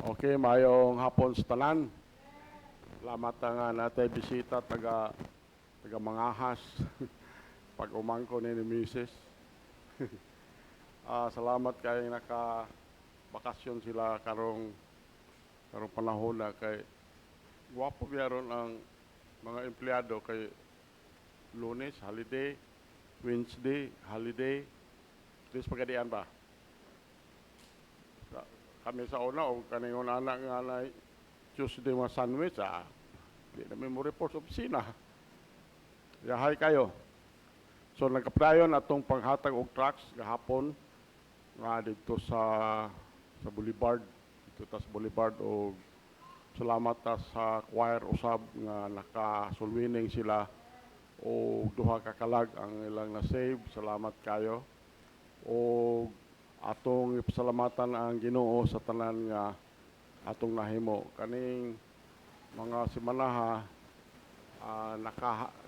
Okay, mayong hapon sa tanan. Salamat nga natay bisita taga Mangahas. Pag umangko ni Mrs. Salamat kay naka bakasyon sila karong panahon na kay guwapo biyaron ang mga empleyado kay Lunes holiday, Wednesday holiday. This pagadian ba? Kami sa una o kaningon anak nga na Tuesday mga sandwich, di namin mo report sa opisina. Yahay kayo. So nagkaprayon atong panghatag og trucks gahapon nga dito sa Boulevard, dito sa Boulevard o salamat sa choir usab nga nakasulwining sila o duha ka kalag ang ilang na-save. Salamat kayo. O atong ipasalamatan ang Ginoo sa tanan nga atong nahimo kaning mga semana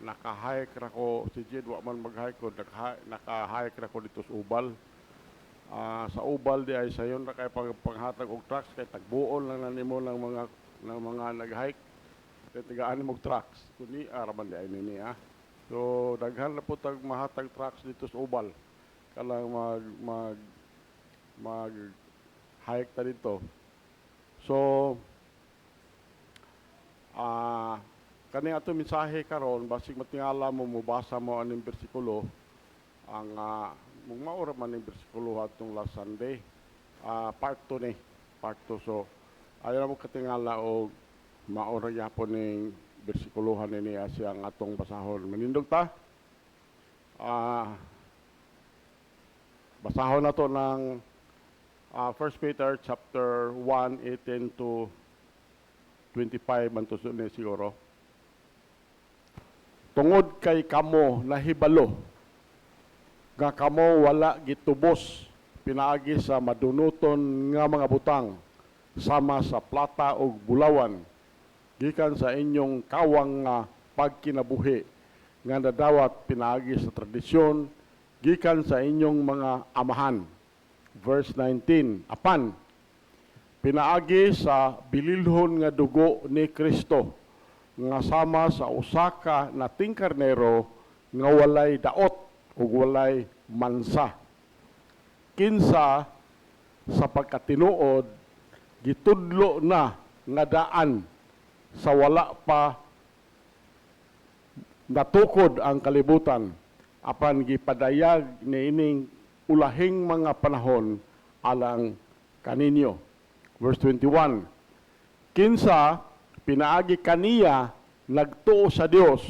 naka-hike ra ko si Jed wa man mag-hike ko naka-hike ra ko dito sa Ubal. Sa Ubal di ay sayon ra kay panghatag og trucks kay tagbuon lang nanimo ng mga nag-hike kay tigaan mo trucks kundi araman di ay nini So daghan na po tag mahatag trucks dito sa Ubal kalang mag-hike ta dito. So, kani ato mensahe karon basig matingala mo mubasa mo aning bersikulo ang mong maura man ning bersikulo atong last Sunday. Part 2 ni, part 2. So, ayo mo katingala og maura gyapon ning bersikuluhan ni siyang atong basahon. Manindog ta? Basahon na to ng 1 Peter chapter 1, 18 to 25 man to ni siguro. Tungod kay kamo nahibalo nga kamo wala gitubos pinaagi sa madunuton nga mga butang sama sa plata ug bulawan gikan sa inyong kawang nga pagkinabuhi nga nadawat pinaagi sa tradisyon gikan sa inyong mga amahan. Verse 19, apan, pinaagi sa bililhon nga dugo ni Kristo, nga sama sa usaka na tingkarnero, nga walay daot o walay mansa. Kinsa sa pagkatinuod, gitudlo na nga daan sa wala pa natukod ang kalibutan, apan gipadayag niining ulahing mga panahon alang kaninyo. Verse 21, kinsa pinaagi kaniya nagtuo sa Dios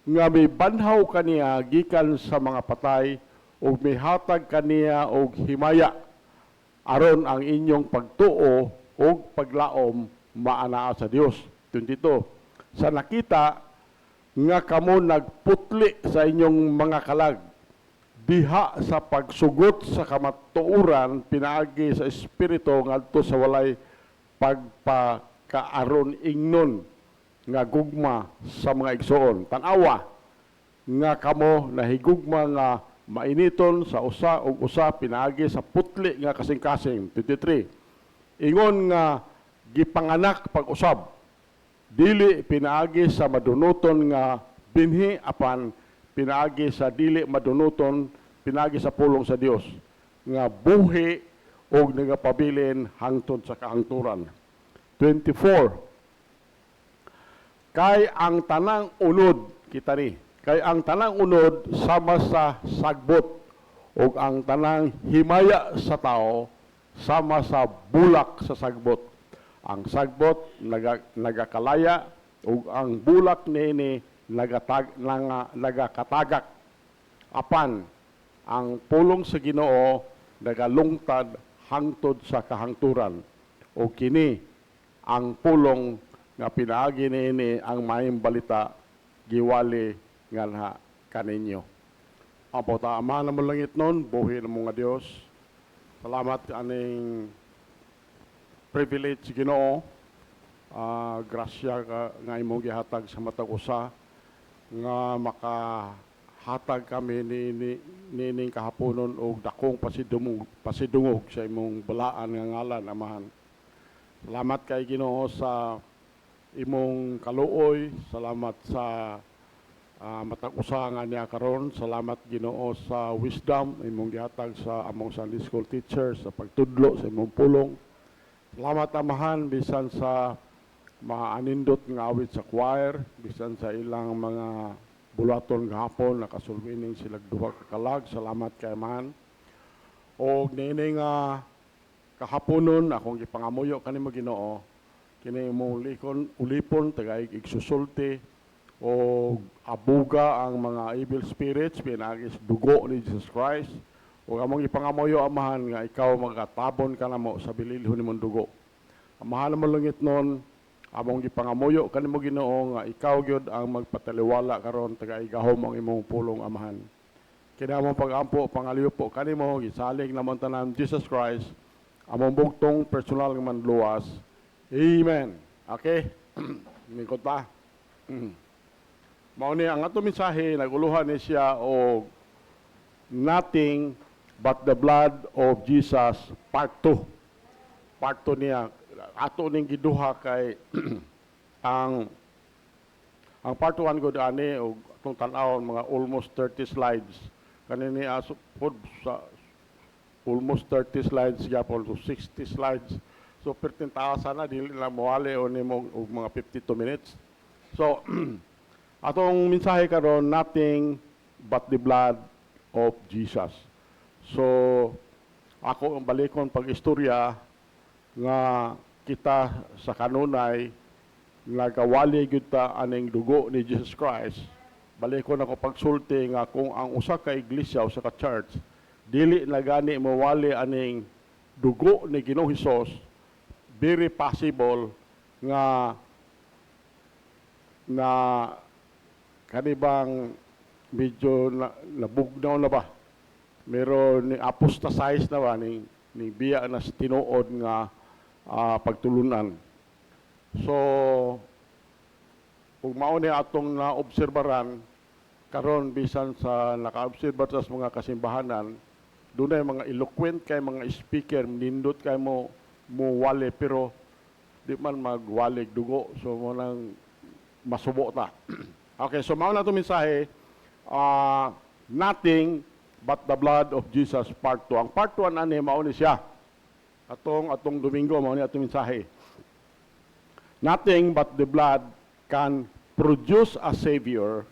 nga may banhaw kaniya gikan sa mga patay ug may hatag kaniya og himaya aron ang inyong pagtuo ug paglaom maanaa sa Dios. 22, sa nakita nga kamo nagputli sa inyong mga kalag diha sa pagsugot sa kamatuoran pinaagi sa espiritu ngadto sa walay pagpakaaron ingnon nga gugma sa mga igsoon. Tanawa nga kamo nahigugma nga mainiton sa usa ug usa pinaagi sa putli nga kasing-kasing. 23, ingon nga gipanganak pag-usab dili pinaagi sa madunuton nga binhi apan pinaagi sa dili madunuton pinaagi sa pulong sa Dios nga buhi og nagapabilin hangtod sa kahangturan. 24, kay ang tanang unod kita ni kay ang tanang unod sama sa sagbot ug ang tanang himaya sa tao sama sa bulak sa sagbot. Ang sagbot nagakalaya ug ang bulak niini nagakatagak. Apan ang pulong sa Ginoo nagalungtad hangtod sa kahangturan. O kini ang pulong nga pinaagi niini ang maayong balita giwali nga kaninyo. Apo ta ama na mo langit nun, buhi na mga Dios. Salamat aning privilege Ginoo. Grasya nga imong gihatag sa matag usa nga makahatag kami nining kahaponon og dakong pasidungog sa imong balaan nga ngalan amahan. Salamat kay Ginoo sa imong kaluoy. Salamat sa matag usa nga niya karon. Salamat Ginoo sa wisdom imong gihatag sa among Sunday school teacher sa pagtudlo sa imong pulong. Salamat amahan bisan sa maanindot nga awit sa choir, bisan sa ilang mga bulaton gahapon nakasulmining sila duha ka kalag. Salamat kay amahan. O niini nga kahaponon akong gipangamuyo kanimo Ginoo kini imong ulipon tagay igsusulti o abuga ang mga evil spirits pinagis dugo ni Jesus Christ o among ipangamuyo amahan nga ikaw magatabon ka namo sa bililhon nimong dugo. Amahan mo langit nun among gipangamuyo kanimo Ginoo nga ikaw gyud ang magpataliwala karon tagay gahom ang imong pulong amahan. Kini among pagampo pangaliw po kanimo gisalig namon tanan Jesus Christ among bugtong personal nga manluwas. Amen. Okay? Mingkot pa. Mao ni ang ato mensahe naguluhan ni siya o nothing but the blood of Jesus part 2. Part 2 niya ato ning giduha kay ang part 1 gud ani og atong tan-awon mga almost 30 slides. Kanini aso pod sa almost 30 slides yapon to 60 slides. So 13,000 na dili lang mawali o nimo og mga 52 minutes. So atong mensahe karon nothing but the blood of Jesus. So ako ang balikon pag-istorya nga kita sa kanunay nagawali gyud ta aning dugo ni Jesus Christ. Balikon ako pagsulti nga kung ang usa ka iglesia o usa ka church dili na gani mawali aning dugo ni Ginoong Hesus, very possible nga kanibang medyo nabugnaw na ba? Meron ni apostatize na ba ni biya na sa tinuod nga pagtulunan. So kung mao ni atong naobserbaran karon bisan sa nakaobserba sa mga kasimbahanan dunay mga eloquent kay mga speaker nindot kay mo wali pero di man magwalig dugo so mo nang masubo ta. Okay, so mao na to mensahe nothing but the blood of Jesus part 2. Ang part 1 ani mao ni siya. Atong Domingo mao ni atong mensahe. Nothing but the blood can produce a savior.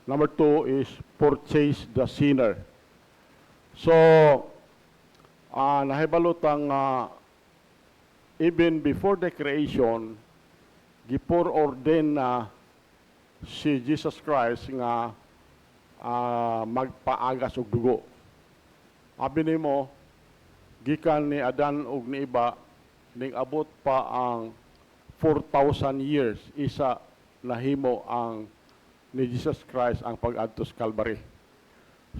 Number 2 is purchase the sinner. So, nahibalutang even before the creation, gipor-ordain na si Jesus Christ nga magpaagas og dugo. Abi nimo, gikan ni Adan ug ni iba, ning abot pa ang 4,000 years, isa nahimo ang ni Jesus Christ ang pag-adto sa Calvary.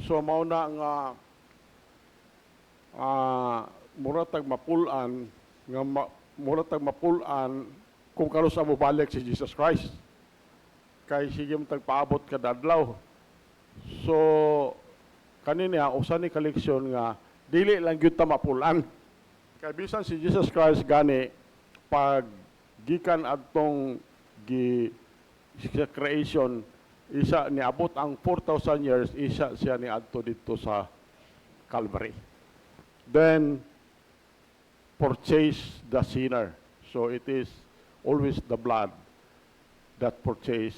So mao na nga muratag mapulan nga muratag mapulan kung kano sa mobalik si Jesus Christ kay sige mo tagpaabot kada adlaw. So kanini usa ni kaleksyon nga dili lang gyud ta mapulan kay bisan si Jesus Christ gani pag gikan adtong sa creation isa ni abot ang 4,000 years isa siya ni adto dito sa Calvary. Then purchase the sinner. So it is always the blood that purchase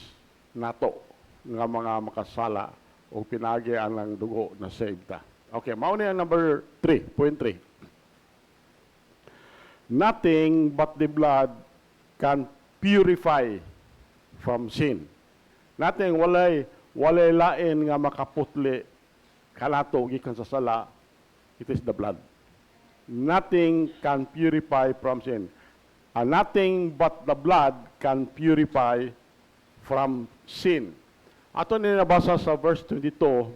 nato nga mga makasala o pinagi ang dugo na saved ta. Okay, mao ni ang number 3, point 3. Nothing but the blood can purify from sin. Nothing walay lain nga makaputli kanato gikan sa sala. It is the blood. Nothing can purify from sin. And nothing but the blood can purify from sin. Ato ni nabasa sa verse 22.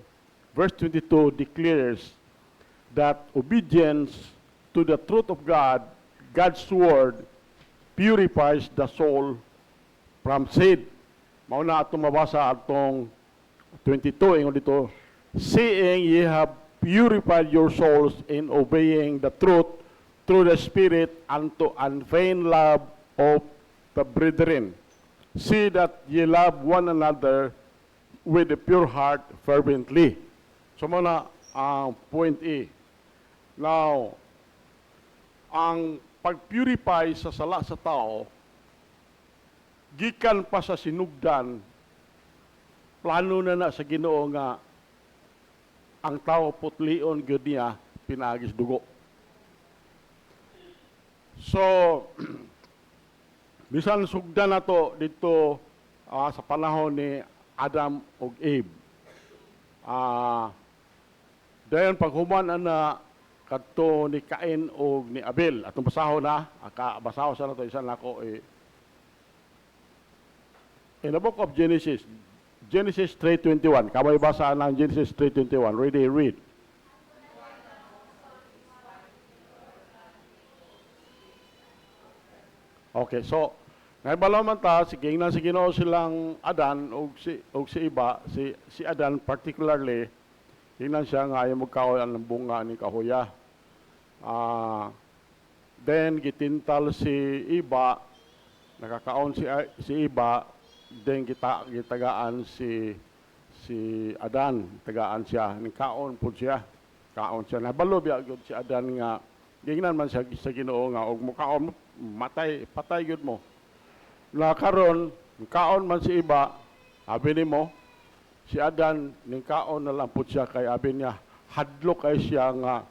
Verse 22 declares that obedience to the truth of God, God's word, purifies the soul from sin. Mauna atong mabasa atong 22 ingon dito, seeing ye have purified your souls in obeying the truth through the Spirit unto unfeigned love of the brethren. See that ye love one another with a pure heart fervently. So muna ang point E. Now, ang pag-purify sa sala sa tao, gikan pa sa sinugdan, plano na sa Ginoo nga ang tao putlion gyud niya pinagis dugo. So, bisan sugdan nato dito sa panahon ni Adam ug Eve. Dayon paghuman na kadto ni Cain ug ni Abel. Atong basahon na, basahon sa nato isan nako in the book of Genesis, Genesis 3:21. Kamay basa ng Genesis 3:21. Ready, read. Okay, so naibalaw man ta sige na si Ginoo silang Adan ug si iba, si Adan particularly tingnan siya nga ayaw magkaon ang bunga ni kahoya. Then gitintal si iba, nakakaon si iba, then gitagaan si Adan, tagaan siya, ni kaon pud siya. Kaon siya. Nabalo biya gyud si Adan nga gingnan man siya sa Ginoo nga og mukaon mo patay gyud mo. Na karon kaon man si iba, abi nimo si Adan ning kaon na lang pud siya kay abi niya hadlok kay siya nga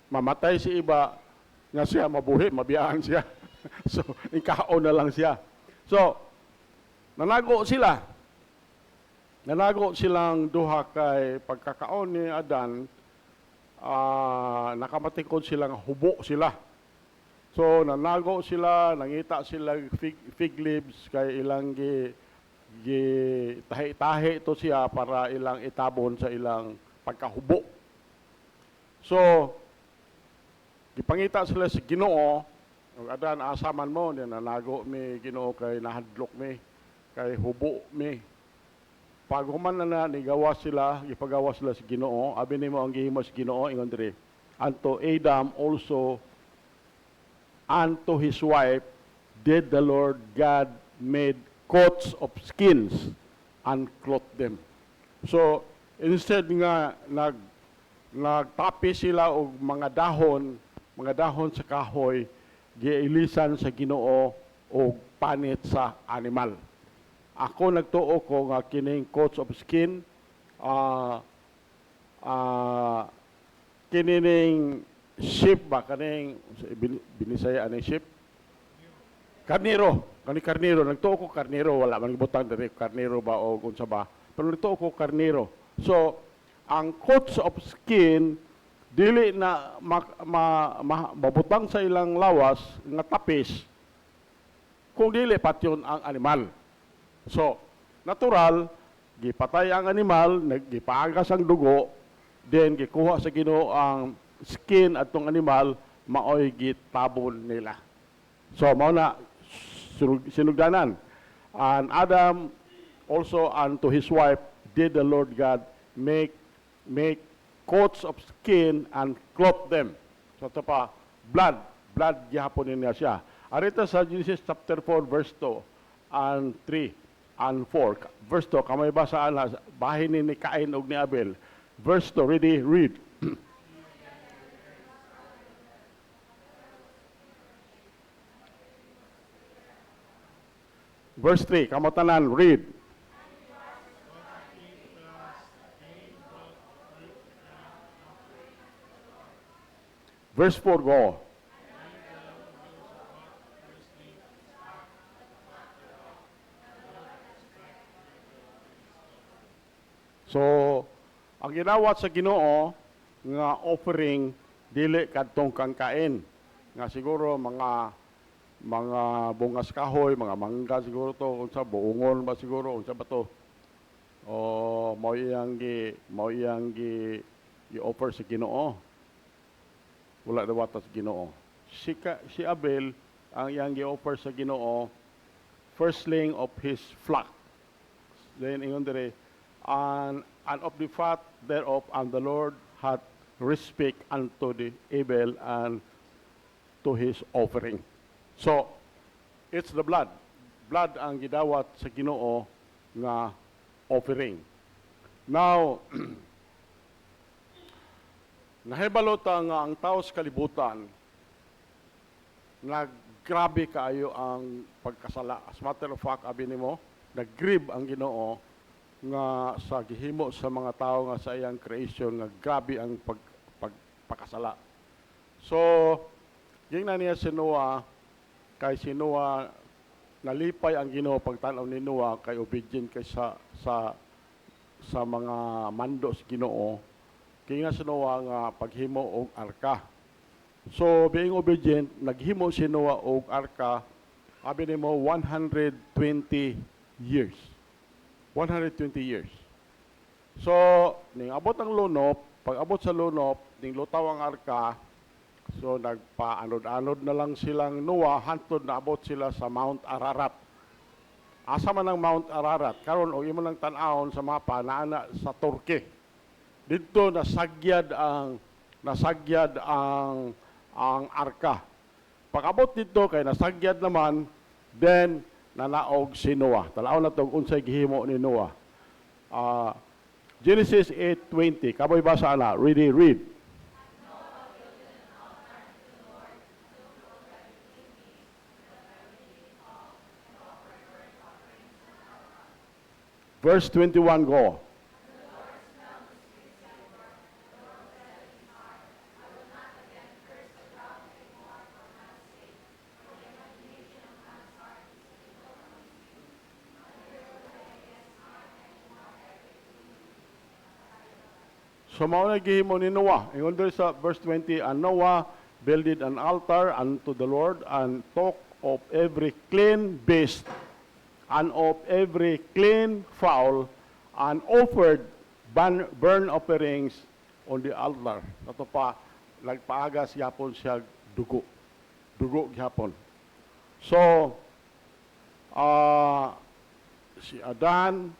mamatay si iba nga siya mabuhi, mabiyaan siya. So ning kaon na lang siya. So nanago silang duha kay pagkakaon ni Adan, nakamatikod silang hubo sila. So nanago sila, nangita sila fig leaves kay ilang tahi-tahi to siya para ilang itabon sa ilang pagkahubo. So gipangita sila sa Ginoo, Adan asaman mo, nanago mi Ginoo kay nahadlok mi, kay hubo mi. Pag human na nigawas sila, gipagawas sila sa Ginoo, abi nimo ang gihimo sa Ginoo ingon diri. Unto Adam also unto his wife did the Lord God made coats of skins and clothed them. So instead nga nagtapi sila og mga dahon sa kahoy, giilisan sa Ginoo og panit sa animal. Ako nagtuo ko nga kining coats of skin, kining sheep ba, kaning binisaya aning sheep? Karniro, karniro. Nagtuo ko karniro, wala man gibutang diri karniro ba o unsa ba. Pero nagtuo ko karniro. So, ang coats of skin dili na mabutang sa ilang lawas nga tapis kung dili patyon ang animal. So, natural, gipatay ang animal, gipagas ang dugo, then gikuha sa Ginoo ang skin atong animal, maoy gitabon nila. So, mao na sinugdanan. And Adam also unto his wife did the Lord God make coats of skin and clothe them. So ito pa, blood gihapon niya siya. Arito sa Genesis chapter 4 verse 2 and 3 and 4. Verse 2, kamay basaan na bahin ni Cain ug ni Abel. Verse 2, ready, read. Verse 3, kamotanan, read. Verse 4, go. So, ang ginawat sa Ginoo nga offering dili kadtong kang Cain. Nga siguro mga bungas kahoy, mga mangga siguro to, unsa buungon ba siguro, unsa ba to? O mao iyang gi-offer sa Ginoo. Wala daw sa Ginoo. Si Abel ang iyang gi-offer sa Ginoo, firstling of his flock. Then ingon dire, and of the fat thereof, and the Lord hath respect unto the Abel and to his offering. So, it's the blood. Blood ang gidawat sa Ginoo nga offering. Now, nahibalo ta nga ang tao sa kalibutan naggrabe kaayo ang pagkasala. As matter of fact, abi nimo, naggrib ang Ginoo nga sa gihimo sa mga tao nga sa iyang creation nga grabe ang pagkasala. So, gingnan niya si Noah, kay si Noah nalipay ang Ginoo pagtanaw ni Noah kay obedient kay sa mga mando sa Ginoo. Kaya si Noah nga paghimo og arka. So, being obedient, naghimo si Noah og arka, abi nimo 120 years. 120 years. So, ning abot ang lunop, pag abot sa lunop, ning lutaw ang arka, so nagpaanod-anod na lang silang Noah, hantod na abot sila sa Mount Ararat. Asa man ang Mount Ararat? Karon og imo lang tan-awon sa mapa naana sa Turkey. Dito nasagyad ang arka. Pag abot dito kay nasagyad naman, then nanaog si Noah. Talaw na itong unsay gihimo ni Noah. Genesis 8:20. Kaboy basa na. Read. Verse 21, go. So mao na gihimo ni Noah. Ingon diri sa verse 20, and Noah builded an altar unto the Lord and took of every clean beast and of every clean fowl and offered burnt offerings on the altar. Ato pa nagpaagas yapon siya dugo. Dugo gyapon. So si Adan,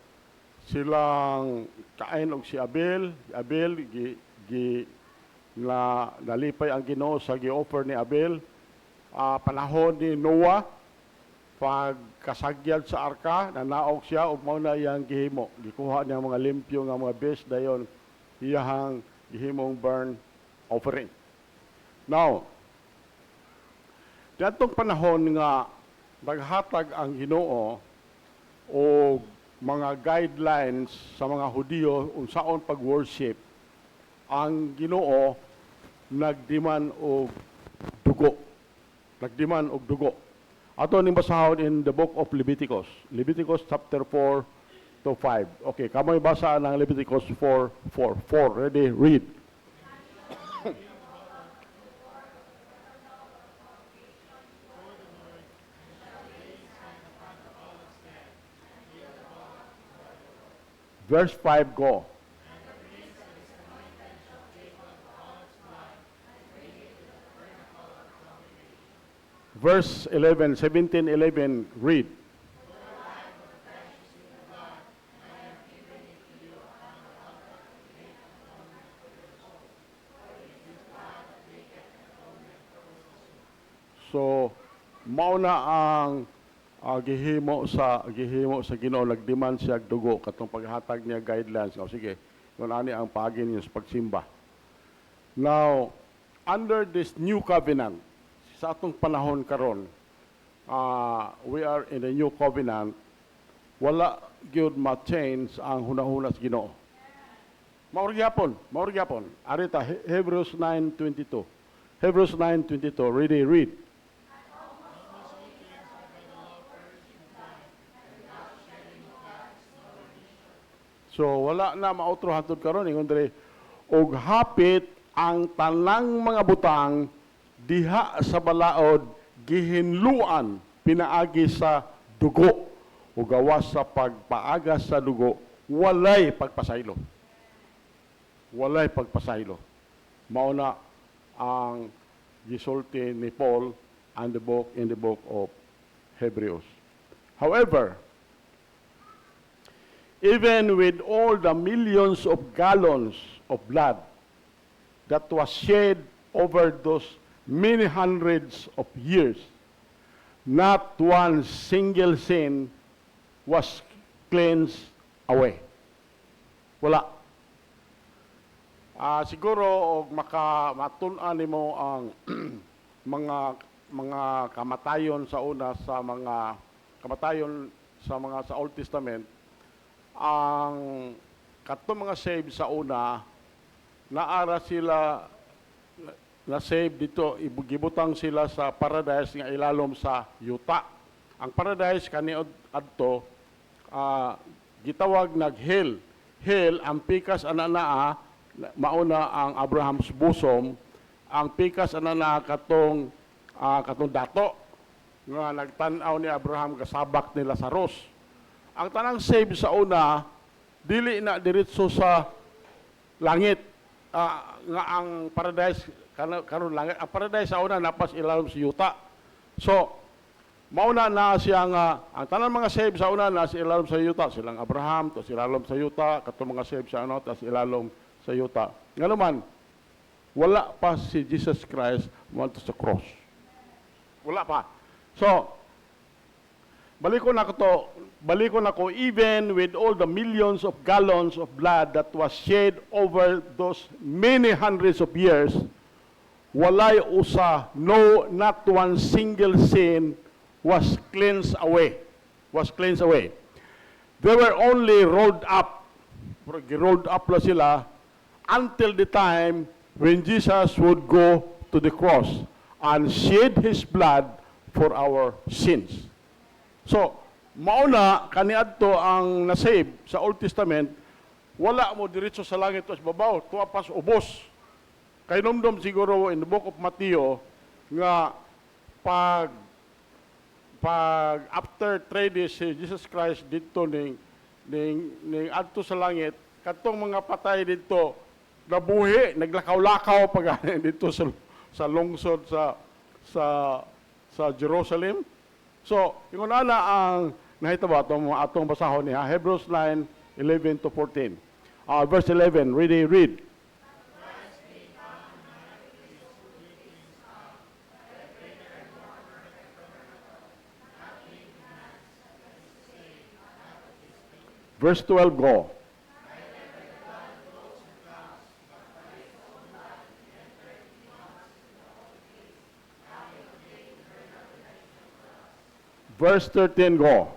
silang Cain og si Abel, nalipay ang Ginoo sa gi-offer ni Abel. Panahon ni Noah, pagkasagyad sa arka, nanaog siya ug mao na iyang gihimo. Gikuha niya mga limpyo nga mga beast dayon iyahang gihimong burn offering. Now, datong panahon nga naghatag ang Ginoo o mga guidelines sa mga Hudiyo unsaon pag-worship, ang Ginoo nagdiman og dugo. Nagdiman og dugo. Ato ning basahon in the book of Leviticus. Leviticus chapter 4 to 5. Okay, kamoy basa ng Leviticus 4:4. Ready? Read. Verse 5, go. Verse 11, 17:11, read. So, mauna ang gihimo sa Ginoo, nagdemand siya dugo katong paghatag niya guidelines. O sige, kung ani ang pagin niya sa pagsimba. Now, under this new covenant, sa atong panahon karon, we are in a new covenant, wala gyud ma-change ang hunahuna sa Ginoo. Mauri gyapon. Arita Hebrews 9:22. Hebrews 9:22. Read. So wala na mautro hantod karon ingon diri og hapit ang tanang mga butang diha sa balaod gihinluan pinaagi sa dugo o gawas sa pagpaagas sa dugo walay pagpasaylo. Walay pagpasaylo. Mao na ang gisulti ni Paul in the book of Hebrews. However, even with all the millions of gallons of blood that was shed over those many hundreds of years, not one single sin was cleansed away. Wala. Siguro og matun-an nimo ang mga kamatayon sa una sa mga kamatayon sa Old Testament, ang katong mga save sa una naara sila na save dito, gibutang sila sa paradise nga ilalom sa yuta. Ang paradise kaniod adto gitawag nag-hell. Hell ang pikas ananaa mauna ang Abraham's bosom, ang pikas ananaa katong dato nga nagtan-aw ni Abraham kasabak ni Lazarus. Ang tanang save sa una dili na diretso sa langit, nga ang paradise karon langit. Ang paradise sa una napas ilalom sa yuta. So mauna na siya nga ang tanang mga save sa una na sa ilalom sa yuta, silang Abraham to ilalom sa yuta, katong mga save sa ano tas ilalom sa yuta. Nga naman wala pa si Jesus Christ mo sa cross. Wala pa. So, balikon ako, even with all the millions of gallons of blood that was shed over those many hundreds of years, walay usa, no, not one single sin was cleansed away. They were only rolled up la sila until the time when Jesus would go to the cross and shed His blood for our sins. So, mauna, kaniadto ang nasave sa Old Testament, wala mo diretso sa langit o sa babaw, tuwapas ubos. Kay numdum siguro in the book of Matthew, nga pag after 3 days si Jesus Christ dito ning adto sa langit, katong mga patay dito, nabuhi, naglakaw-lakaw pag dito sa lungsod sa Jerusalem. So, yung ana ang nahitabo atong basahon niya, Hebrews 9:11 to 14. Verse 11, read. Verse 12, go. Verse 13, go.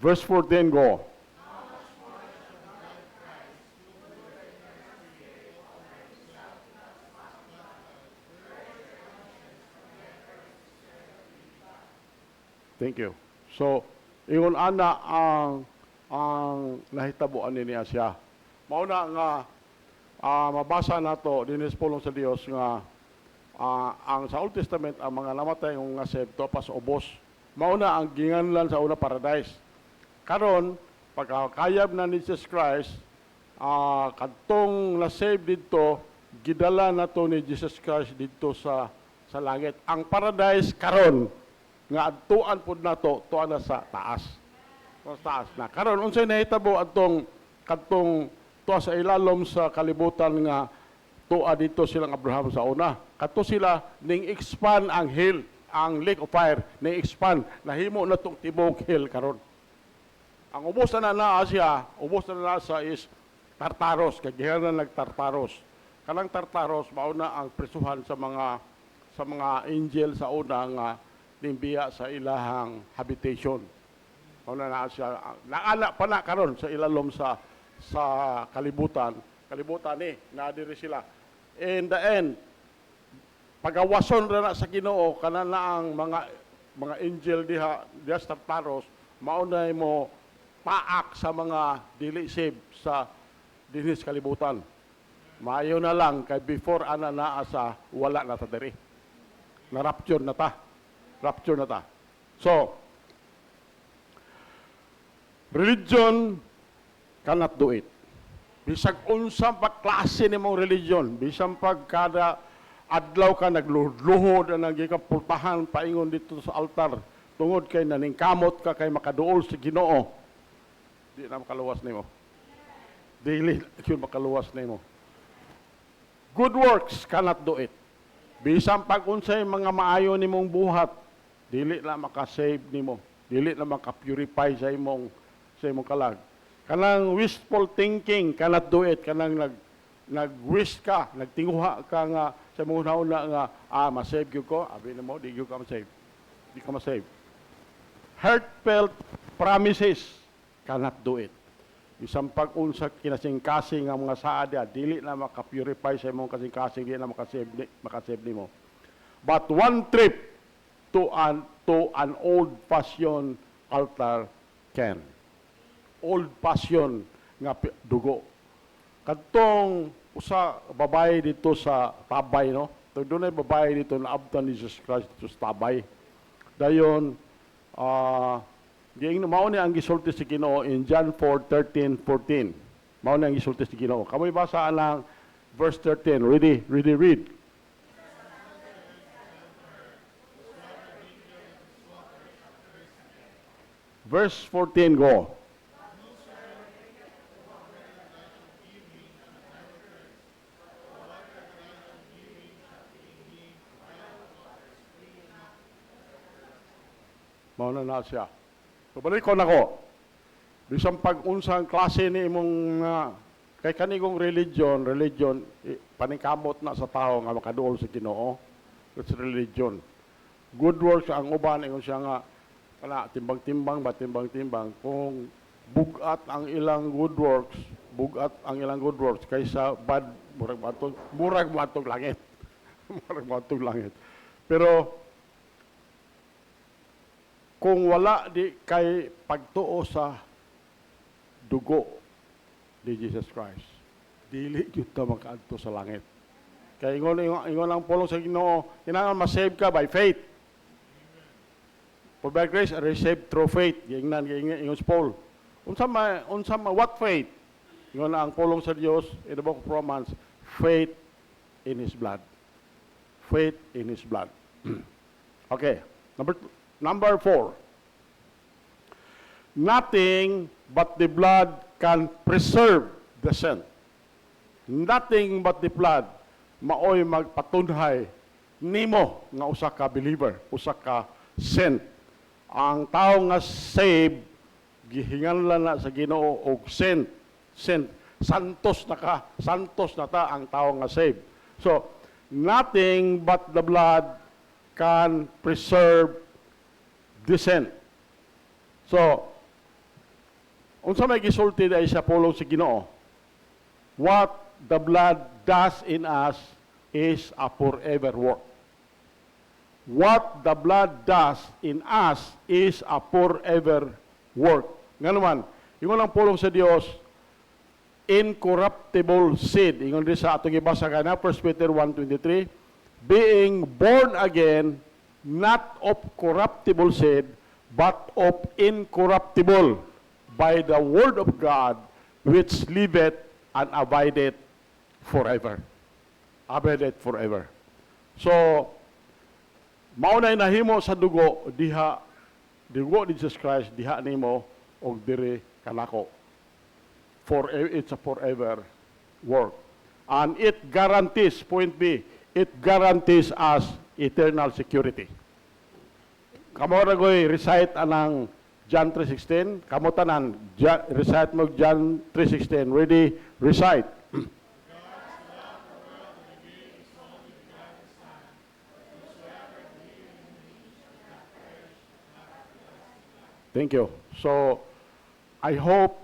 Verse 14, go. Thank you. So, ingon ana ang nahitabuan niya siya. Mauna nga mabasa nato dinis pulong sa Dios nga ang sa Old Testament ang mga namatay nga sebto pas ubos. Mauna ang ginganlan sa una paradise. Karon pagkakayab na ni Jesus Christ, kadtong na-save dito, gidala nato ni Jesus Christ dito sa langit. Ang paradise karon nga adtuan pud nato tuan na sa taas. Sa taas na. Karon unsay nahitabo adtong kadtong tuwa sa ilalom sa kalibutan nga tuwa dito silang Abraham sa una. Kato sila ning expand ang hill, ang lake of fire, ning expand nahimo na tong tibok hill karon. Ang ubos na sa is Tartaros, kay gihanan nag-Tartaros. Kanang Tartaros mao na ang presuhan sa mga angel sa una nga nimbiya sa ilahang habitation. Mao na siya naana pa na karon sa ilalom sa kalibutan ni nadiri sila. In the end, pagawason ra na sa Ginoo kana na ang mga angel diha sa Tartaros maunay mo paak sa mga dili save sa dinhis kalibutan. Maayo na lang kay before ana naa sa wala na ta diri. Na rapture na ta. So, religion cannot do it. Bisag unsang pa klase ni mong religion, bisang pag kada adlaw ka nagluhod na nagikapultahan paingon dito sa altar, tungod kay naningkamot ka kay makaduol sa Ginoo. Di na makaluwas nimo. Dili yun makaluwas nimo. Good works cannot do it. Bisan pag unsay mga maayo nimong buhat, dili na makasave nimo. Dili na makapurify sa imong kalag. Kanang wishful thinking cannot do it. Kanang nag-wish ka, nagtinguha ka nga sa mga una nga, masave gyud ko, abi na mo, di gyud ka masave. Di ka masave. Heartfelt promises cannot do it. Isang pag-unsa kinasing-kasing ang mga saada, dili na makapurify sa imong kasing-kasing, dili na makasave nimo. But one trip to an old-fashioned altar can. Old-fashioned nga dugo. Kadtong usa babae dito sa Tabay, no? Doon ay babae dito na abtan ni Jesus Christ dito sa Tabay. Dayon, mao ni ang gisulti si Ginoo in John 4:13-14. Mao ni ang gisulti si Ginoo. Kamoy basa lang verse 13. Read. Verse 14 go. Mao na siya. Pabalik ko nako. Bisang pag-unsang klase ni imong kay kanigong religion, paningkamot na sa tao nga makaduol sa Ginoo. It's religion. Good works ang uban ingon siya nga timbang-timbang kung bugat ang ilang good works kaysa bad murag matog langit. Murag matog langit. Pero kung wala di kay pagtuo sa dugo ni Jesus Christ, dili jud ta makaadto sa langit. Kay ingon ang pulong sa Ginoo, kinahanglan ma-save ka by faith. For by grace are saved through faith. Ingon si Paul. Unsa what faith? Ingon ang pulong sa Dios in the book of Romans, faith in His blood. Faith in His blood. Okay. Number 4. Nothing but the blood can preserve the saint. Nothing but the blood maoy magpatunhay nimo nga usa ka believer, usa ka saint. Ang tao nga save gihinganlan na sa Ginoo og saint. Santos na ta ang tao nga save. So, nothing but the blood can preserve descent. So, unsa may gisulti ay sa pulong sa Ginoo? What the blood does in us is a forever work. What the blood does in us is a forever work. Nga naman, ingon ang pulong sa Dios, incorruptible seed. Ingon rin sa atong ibasa kana 1 Peter 1:23, being born again, not of corruptible seed, but of incorruptible, by the word of God, which liveth and abideth forever. Abideth forever. So, maunay nahimo sa dugo ni Jesus Christ, diha nimo og diri kanako. It's a forever work. And it guarantees, point B, it guarantees us eternal security. Kamo ra goy recite anang John 3:16. Kamo tanan recite mo John 3:16. Ready? Recite. Thank you. So I hope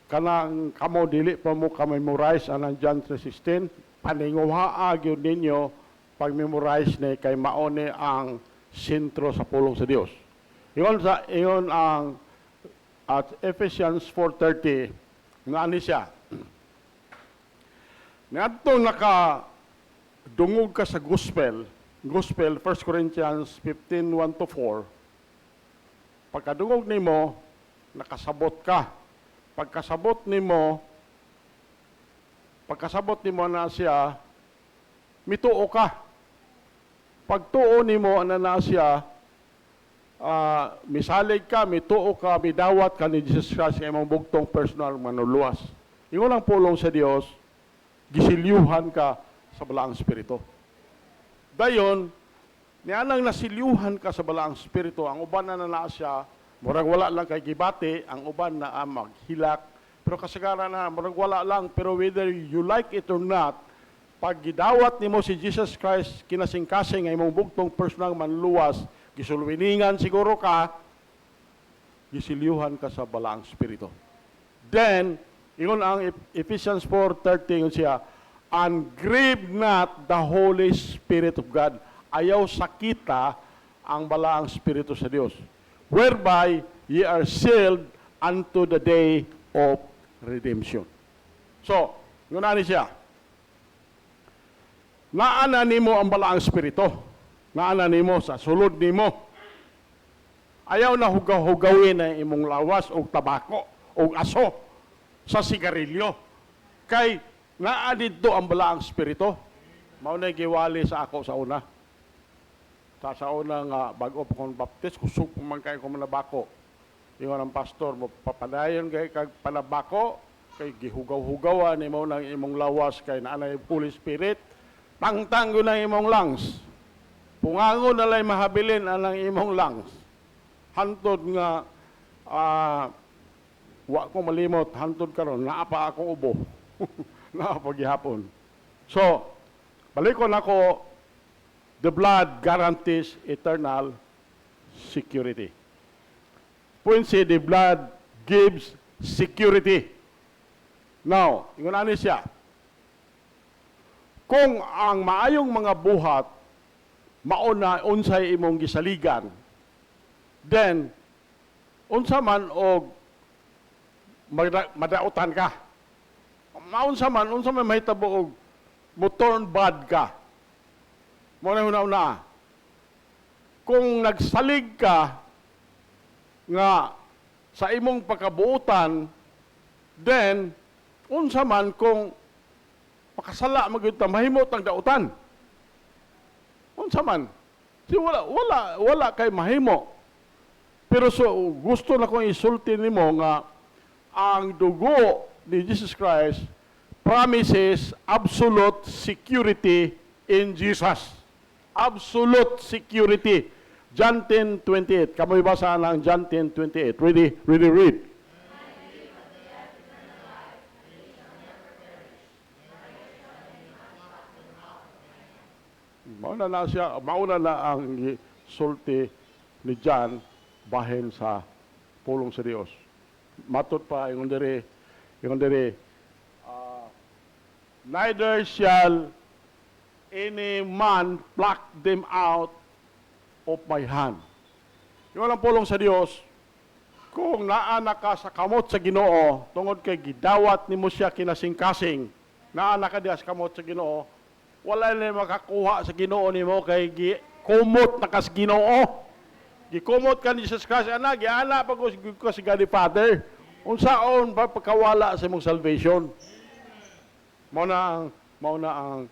kanang kamo dili pa mo ka-memorize anang John 3:16. Paninguhaa gyud ninyo pag-memorize ni kay maone ang sentro sa pulong sa Dios. Ingon ang at Ephesians 4:30 nga ani siya. Ngadto dungog ka sa gospel 1 Corinthians 15:1-4. Pagkadungog nimo nakasabot ka. Pagkasabot nimo na siya, mituo ka. Pagtuo nimo na siya, misalig ka, mituo ka, midawat ka ni Jesus Christ nga imong bugtong personal manuluwas. Ingon ang pulong sa Dios, gisilyuhan ka sa balaang espiritu. Dayon, nianang nasilyuhan ka sa balaang espiritu, ang uban na naa siya, murag wala lang kay gibati, ang uban na maghilak, pero kasagaran na, murag wala lang, pero whether you like it or not, pag gidawat nimo si Jesus Christ, kinasing-kasing nga imong bugtong personal manluwas, gisulwiningan siguro ka, gisilyuhan ka sa balaang espiritu. Then, ingon ang Ephesians 4:30, ingon siya, and grieve not the Holy Spirit of God. Ayaw sakita ang balaang espiritu sa Dios, whereby ye are sealed unto the day of redemption. So, ingon ani siya, naana nimo ang balaang espiritu, naana nimo sa sulod nimo. Ayaw na hugaw-hugawin na imong lawas o tabako o aso sa sigarilyo. Kay naa dito ang balaang espiritu. Mao na giwali sa ako sa una. Sa una nga bago pa kong baptist, kusog man kay ko manabako. Ingon ang pastor, mo papadayon kay kag panabako, kay gihugaw-hugawan nimo nang imong lawas kay naa na Holy Spirit. Tangtang ko ng imong lungs. Pungango na lay mahabilin ang imong lungs. Hantod nga, wa ko malimot, hantod karon naapa ako ubo. Naapa gihapon. So, balikon ako, the blood guarantees eternal security. Point say, the blood gives security. Now, ingon ani siya, kung ang maayong mga buhat mauna unsay imong gisaligan, then unsa man og madautan ka. Unsa man mahitabo og motorn bad ka. Mo na una. Kung nagsalig ka nga sa imong pagkabuutan, then unsa man kung pakasala magyud ta mahimot ang dautan. Unsa man? Si wala kay mahimo. Pero so gusto na kong isulti nimo nga ang dugo ni Jesus Christ promises absolute security in Jesus. Absolute security. John 10:28. Kamoy basa ang John 10:28. Ready read. Mauna na ang sulti ni John bahin sa pulong sa Dios. Matud pa ingon diri, neither shall any man pluck them out of my hand. Yung ang pulong sa Dios, kung naana ka sa kamot sa Ginoo, tungod kay gidawat nimo siya kinasing-kasing, naana ka diha sa kamot sa Ginoo, wala na makakuha sa Ginoo nimo kay kumot na kas Ginoo. Gikumot ka ni Jesus Christ, anak, giana pa ko si God the Father. Unsaon pa pagkawala sa imong salvation? Mao na ang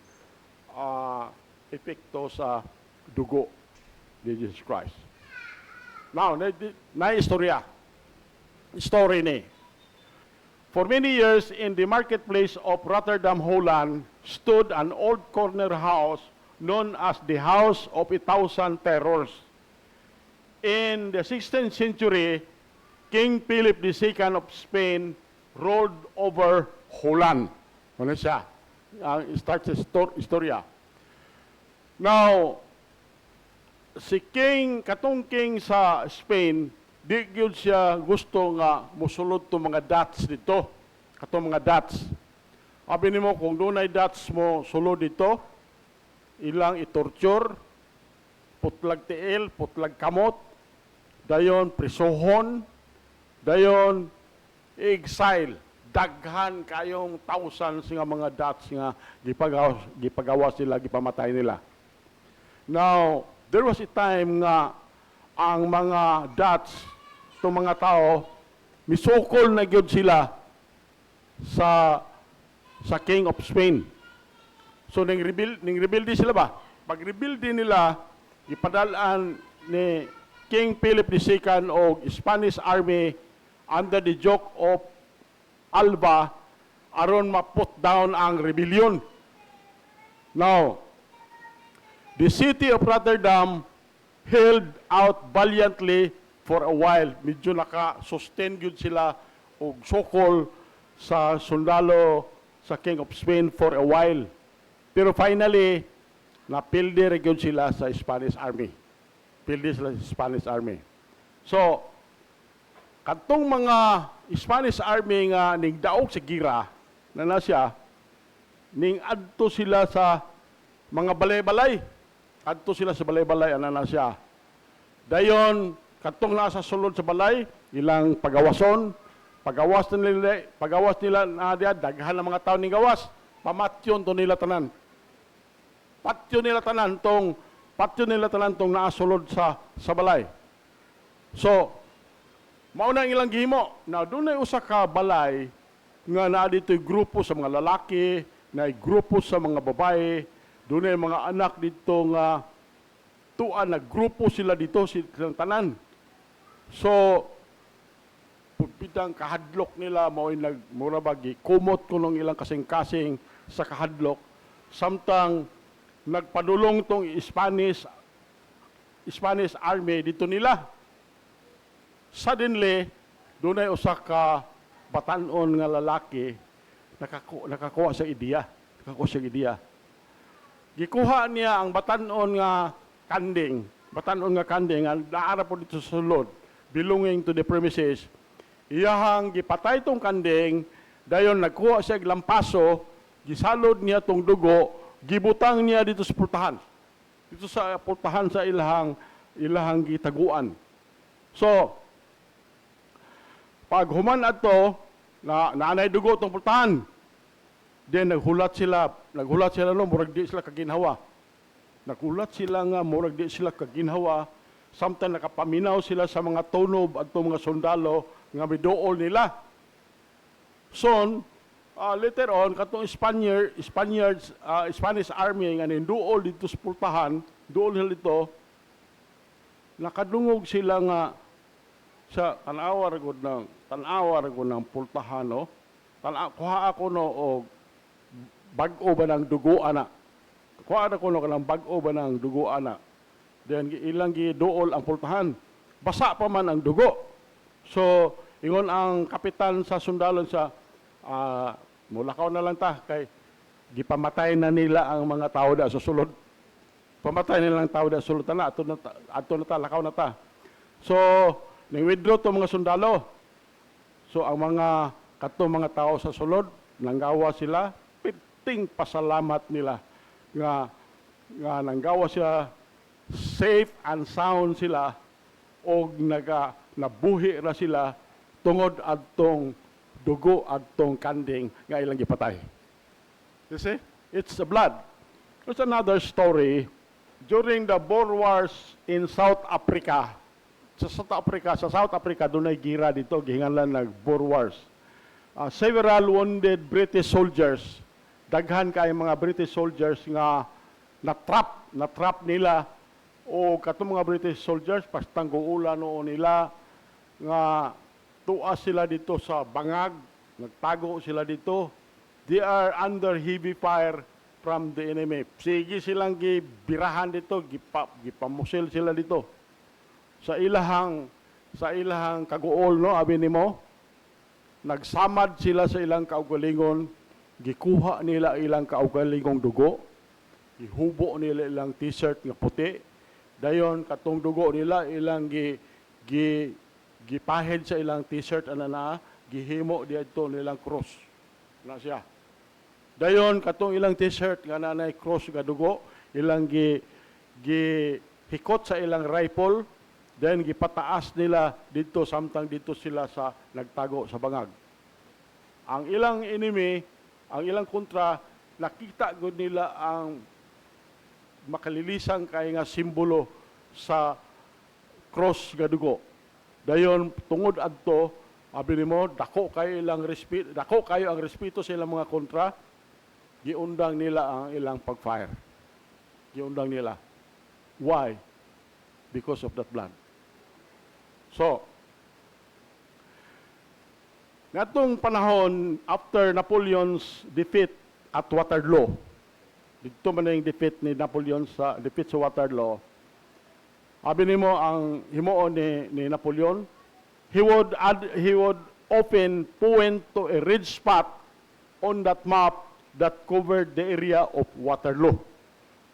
epekto sa dugo ni Jesus Christ. Now, na istorya. Story ni. For many years in the marketplace of Rotterdam, Holland, stood an old corner house known as the House of 1,000 Terrors. In the 16th century, King Philip II of Spain ruled over Holland. Ano siya? Starts the istorya. Now, si katong king sa Spain, di gyud siya gusto nga musulod to mga Dutch dito. Katong mga Dutch. Abi nimo kung dunay Dutch mo sulod dito, ilang itorture, putlag tiil, putlag kamot, dayon prisohon, dayon exile, daghan kayong thousands nga mga Dutch nga gipagawas sila, gipamatay nila. Now, there was a time nga ang mga Dutch, itong mga tao, misukol na gyud sila sa King of Spain. So, ning rebuild sila ba? Pag rebuild nila, ipadalaan ni King Philip II o Spanish Army under the Duke of Alba aron ma-put down ang rebellion. Now, the city of Rotterdam held out valiantly for a while. Medyo naka-sustain yun sila og sokol sa sundalo sa King of Spain for a while. Pero finally, napildi rin yun sila sa Spanish Army. Pildi sila sa Spanish Army. So, katong mga Spanish Army nga ning daog sa gira na siya, ning adto sila sa mga balay-balay. Adto sila sa balay-balay na siya. Dayon, katong nasa sulod sa balay, ilang pagawason, pagawas nila na diya, daghan ng mga tao ning gawas, pamatyon to nila tanan. Patyo nila tanan tong naasulod sa balay. So, mauna ang ilang gihimo. Na doon ay usa ka balay nga naa dito'y grupo sa mga lalaki, na grupo sa mga babae, doon ay mga anak dito nga tuan na grupo sila dito silang tanan. So, pagpitang kahadlok nila mao'y nagmurabagi, kumot ko ng ilang kasing-kasing sa kahadlok, samtang nagpadulong tong Spanish Army dito nila. Suddenly, doon ay usa ka batanon nga lalaki nakakuha sa ideya. Gikuha niya ang batanon nga kanding, nga naara po dito sa sulod, belonging to the premises. Iyahang gipatay tong kanding, dayon nagkuha siya lampaso, gisalod niya tong dugo, gibutang niya dito sa pultahan. Dito sa pultahan sa ilahang gitaguan. So, pag human ato, naanay dugo tong pultahan. Then naghulat sila no, murag di sila kaginhawa. Nagulat sila nga, murag di sila kaginhawa. Samtang nakapaminaw sila sa mga tunob at mga sundalo nga midool nila. So, later on, katong Spanish Army nga ninduol dito sa pultahan, duol sila dito, nakadungog sila nga sa tanawar ko ng pultahan, no? Kuha ako no og bag-o ba ng dugo ana. Kuha ako no kanang bag-o ba ng dugo ana. Then ilang giduol ang pultahan. Basa pa man ang dugo. So, ingon ang kapitan sa sundalo sa mulakaw na lang ta kay gipamatay na nila ang mga tao da sa sulod. Pamatay nila ang tao da sa sulod na ato na ta lakaw na ta. So, ning withdraw to mga sundalo. So ang mga mga tao sa sulod nanggawa sila, piting pasalamat nila nga nanggawa sila, safe and sound sila og nabuhi ra sila tungod adtong dugo adtong kanding nga ilang gipatay. You see? It's the blood. There's another story. During the Boer Wars in South Africa, sa South Africa, doon ay gira dito, gihinganlan ng Boer Wars. Several wounded British soldiers, daghan kay mga British soldiers nga na-trap nila, o katong mga British soldiers, pastang guula noon nila, nga tuas sila dito sa bangag, nagtago sila dito. They are under heavy fire from the enemy. Sige silang gibirahan dito, gipamusil sila dito. Sa ilahang kaguol, no, abi nimo, nagsamad sila sa ilang kaugalingon, gikuha nila ilang kaugalingong dugo, gihubo nila ilang t-shirt nga puti, dayon katong dugo nila ilang gipahid sa ilang t-shirt ana gihimo didto nilang cross na siya. Dayon katong ilang t-shirt nga nanay cross nga dugo, ilang hikot sa ilang rifle, then gipataas nila dito samtang dito sila sa nagtago sa bangag. Ang ilang enemy, ang ilang kontra, nakita gud nila ang makalilisang kay nga simbolo sa cross nga dugo. Dayon tungod adto, abi nimo dako kayo ang respeto sa ilang mga kontra, giundang nila ang ilang pagfire. Giundang nila. Why? Because of that blood. So, natong panahon after Napoleon's defeat at Waterloo, dito man na yung defeat ni Napoleon sa defeat sa Waterloo, abi nimo ang himuon ni Napoleon, he would often point to a red spot on that map that covered the area of Waterloo.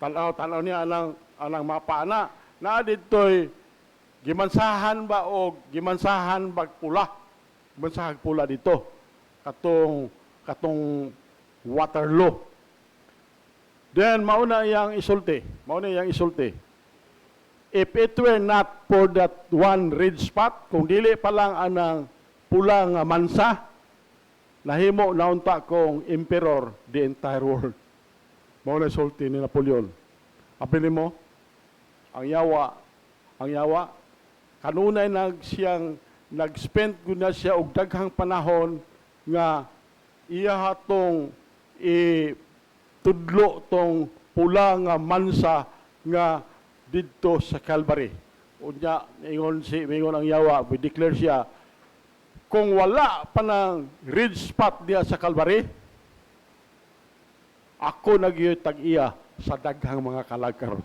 Tanaw niya anang mapa na ditoy gimansahan ba o gimansahan bag pula. Gimansahan pula dito katong Waterloo. Then mauna yang isulti. If it were not for that one red spot, kung dili pa lang anang pula nga mansa, nahimo naunta kong emperor the entire world. Mauna isulti ni Napoleon. Apili mo, ang yawa, kanunay nag-spend ko na siya og daghang panahon nga iya hatong tudlo tong pula nga mansa nga didto sa Calvary. Unya ingon ang yawa, we declare siya, kung wala pa ng red spot diya sa Calvary, ako nagyutag iya sa daghang mga kalagkar.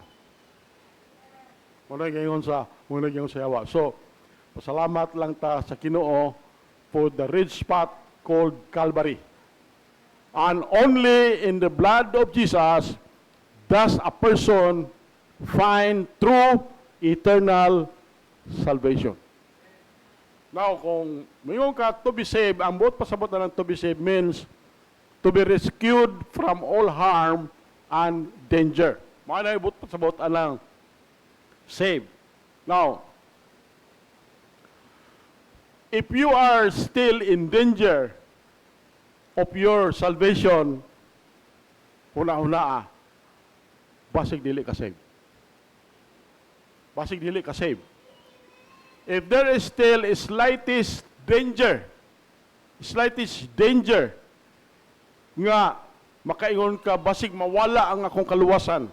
Muna gayon sa yawa. So, pasalamat lang ta sa Ginoo for the red spot called Calvary. And only in the blood of Jesus does a person find true eternal salvation. Now, kung mayroon ka to be saved, ang buot pasabot na ng to be saved means to be rescued from all harm and danger. Mga na buot pasabot anang saved. Now, if you are still in danger of your salvation, una-una, basig dili ka saved. Basig dili ka saved. If there is still a slightest danger nga makaingon ka basig mawala ang akong kaluwasan,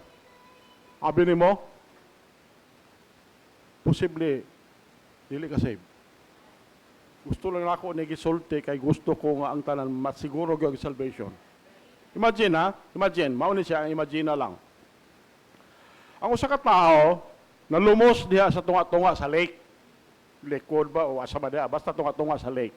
abi nimo, posible dili ka saved. Gusto lang ako ni gisulti kay gusto ko nga ang tanan masiguro gyud salvation. Imagine, mao ni siya, imagine lang. Ang usa ka tao nalumos diha sa tunga-tunga sa lake. Likod ba o asa ba diha, basta tunga-tunga sa lake.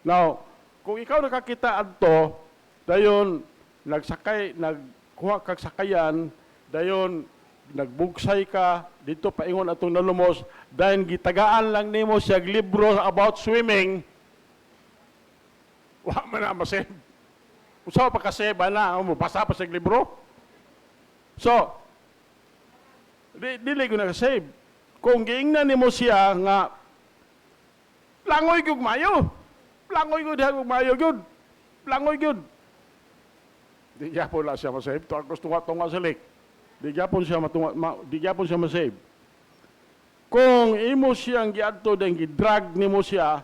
Now, kung ikaw nakakita adto, dayon nagkuha kag sakayan, dayon nagbugsay ka dito paingon atong nalumos, dahil gitagaan lang nimo siya libro about swimming, wa man na masave. Usaw pa kasave na mo basa pa sa libro. So dili ko na save. Kung giingnan nimo siya nga langoy gyud mayo. Langoy gyud. Di gyapon la siya masave. To gusto tunga sa lake. Di gyapon siya masave. Kung imo siyang giadto deng gidrag nimo siya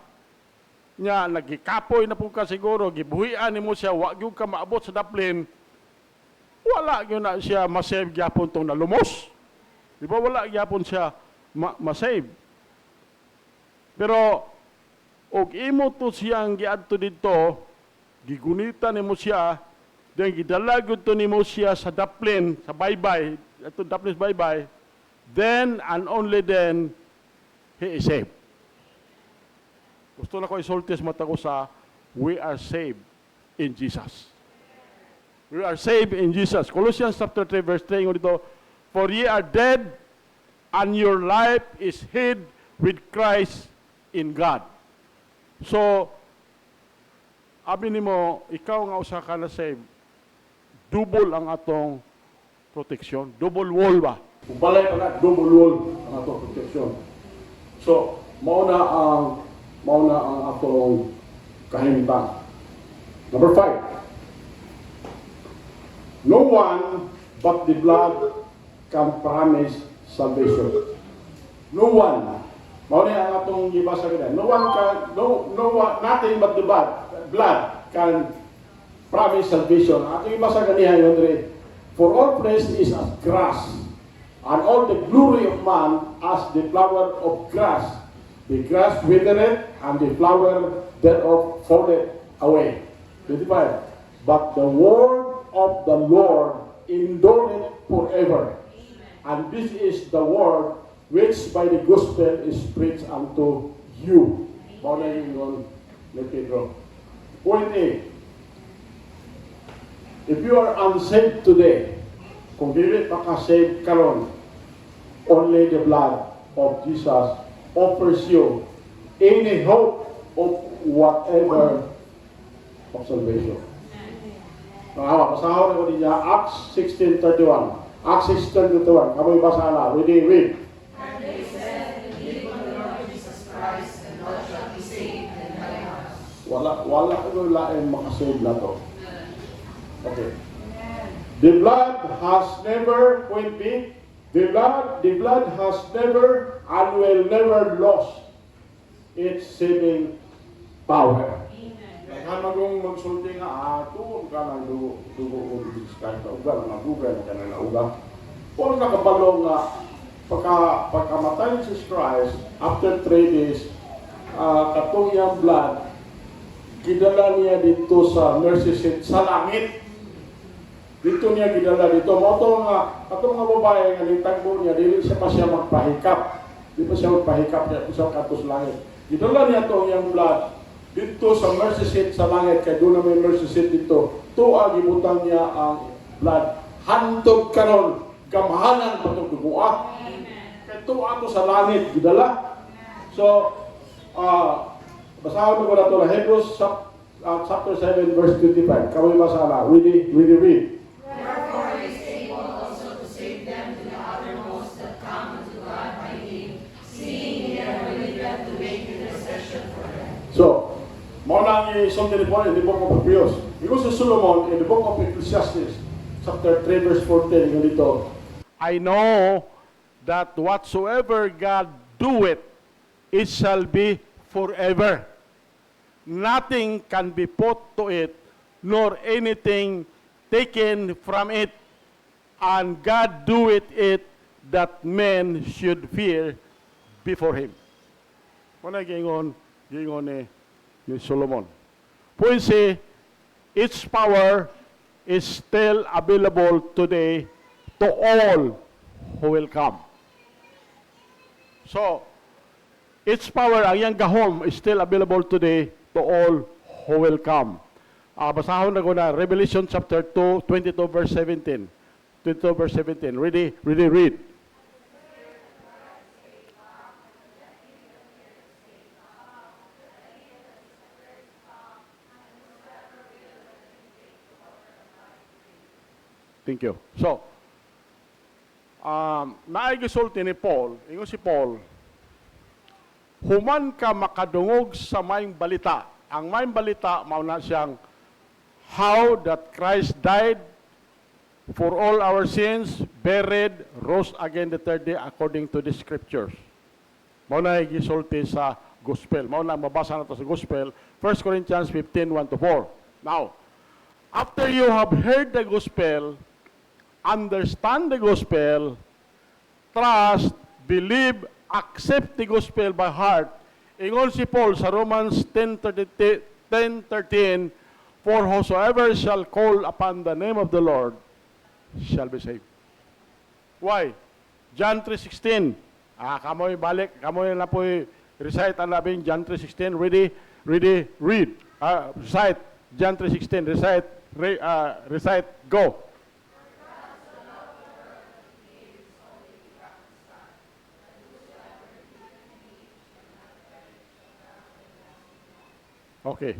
nya nagikapoy na pud ka siguro, gibuhian nimo siya, wa gyud ka maabot sa daplin, wala gyud na siya masave gyapon tong nalumos. Di ba wala gyapon siya masave. Pero og imo to siyang giadto dito, gigunita nimo siya, then gidala gyud to nimo siya sa daplin, sa baybay, ato daplin sa baybay, then and only then he is saved. Gusto na ko isulti sa mata ko sa we are saved in Jesus. We are saved in Jesus. Colossians chapter 3 verse 3 ingon dito, for ye are dead and your life is hid with Christ in God. So, abi nimo, ikaw nga usa ka na saved, double ang atong protection. Double wall ba? Kung balay pa na, double wall ang atong protection. So, mauna ang atong kahimtang. Number 5. No one but the blood can promise salvation. No one. Mauna ang atong gibasa kita. No one, nothing but the blood can promise salvation. Atong gibasa kaniya yun rin. For all flesh is as grass, and all the glory of man as the flower of grass. The grass withereth, and the flower thereof falleth away. 25. But the word of the Lord endureth forever. And this is the word which by the gospel is preached unto you. Mao na yung ni Pedro. Point A. If you are unsaved today, kung dili pa ka saved karon, only the blood of Jesus offers you any hope of whatever of salvation. Pasahon ko niya Acts 16:31. Acts 16:31. Kamoy basa na. Read. And they said, Believe on the Lord Jesus Christ, and thou shalt be saved and thy house. Wala ko lain makasave na to. Okay. The blood has never, point B, the blood has never and will never lost its saving power. Kaya magong magsulti nga, tuon ka ng dugo o diskarte, ugal, nagugal ka na ugal. Kung nakabalo nga, pagkamatay ni Jesus Christ, after 3 days, katong iyang blood, gidala niya dito sa mercy seat sa langit. Dito niya gidala dito. Moto nga, katong nga babae nga nitagbo niya, dili siya pa siya magpahikap. Di pa siya magpahikap niya, sa katos langit. Gidala niya itong iyang blood dito sa mercy seat sa langit, kaya doon na may mercy seat dito. Tuwa, gibutang niya ang blood. Hantog karon, gamahanan patong duguak. Kaya tuwa to sa langit, gidala. So, basahan mo ko na ito na Hebrews chapter 7 verse 25. Kami masala, really read. Therefore he is able also to save them to the uttermost that come unto God by him, seeing he hath believed to make intercession for them. So, mao na ang isang in the book of Hebrews. Because si Solomon in the book of Ecclesiastes, chapter 3 verse 14, yung dito, I know that whatsoever God doeth, it shall be forever. Nothing can be put to it, nor anything taken from it. And God doeth it that men should fear before Him. Muna gingon ni Solomon. Point C, its power is still available today to all who will come. So, its power, ang iyang gahom, is still available today to all who will come. Basahon na ko na, Revelation chapter 2, 22 verse 17. 22 verse 17. Ready, read. Thank you. So, naigisulti ni Paul, ingon si Paul, human ka makadungog sa maayong balita. Ang maayong balita, mauna siyang how that Christ died for all our sins, buried, rose again the third day according to the scriptures. Mauna gisulti sa gospel. Mauna mabasa na ito sa gospel, 1 Corinthians 15, 1-4. Now, after you have heard the gospel, understand the gospel, trust, believe, accept the gospel by heart. Ingon si Paul sa Romans 10:13, for whosoever shall call upon the name of the Lord shall be saved. Why? John 3:16. Kamoy balik, kamoy na po recite ang labing John 3:16. Ready, read. Recite John 3:16. Recite, go. Okay.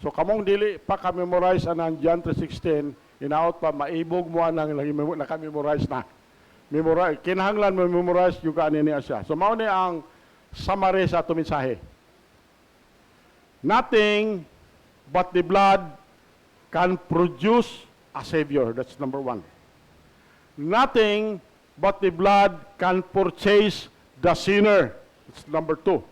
So kamong dili pa ka-memorize anang John 3:16, inaot pa maibog mo anang naka-memorize na. Memorize, kinahanglan mo memorize yung kanin niya siya. So mao ni ang summary sa atong mensahe. Nothing but the blood can produce a savior. That's number 1. Nothing but the blood can purchase the sinner. That's number 2.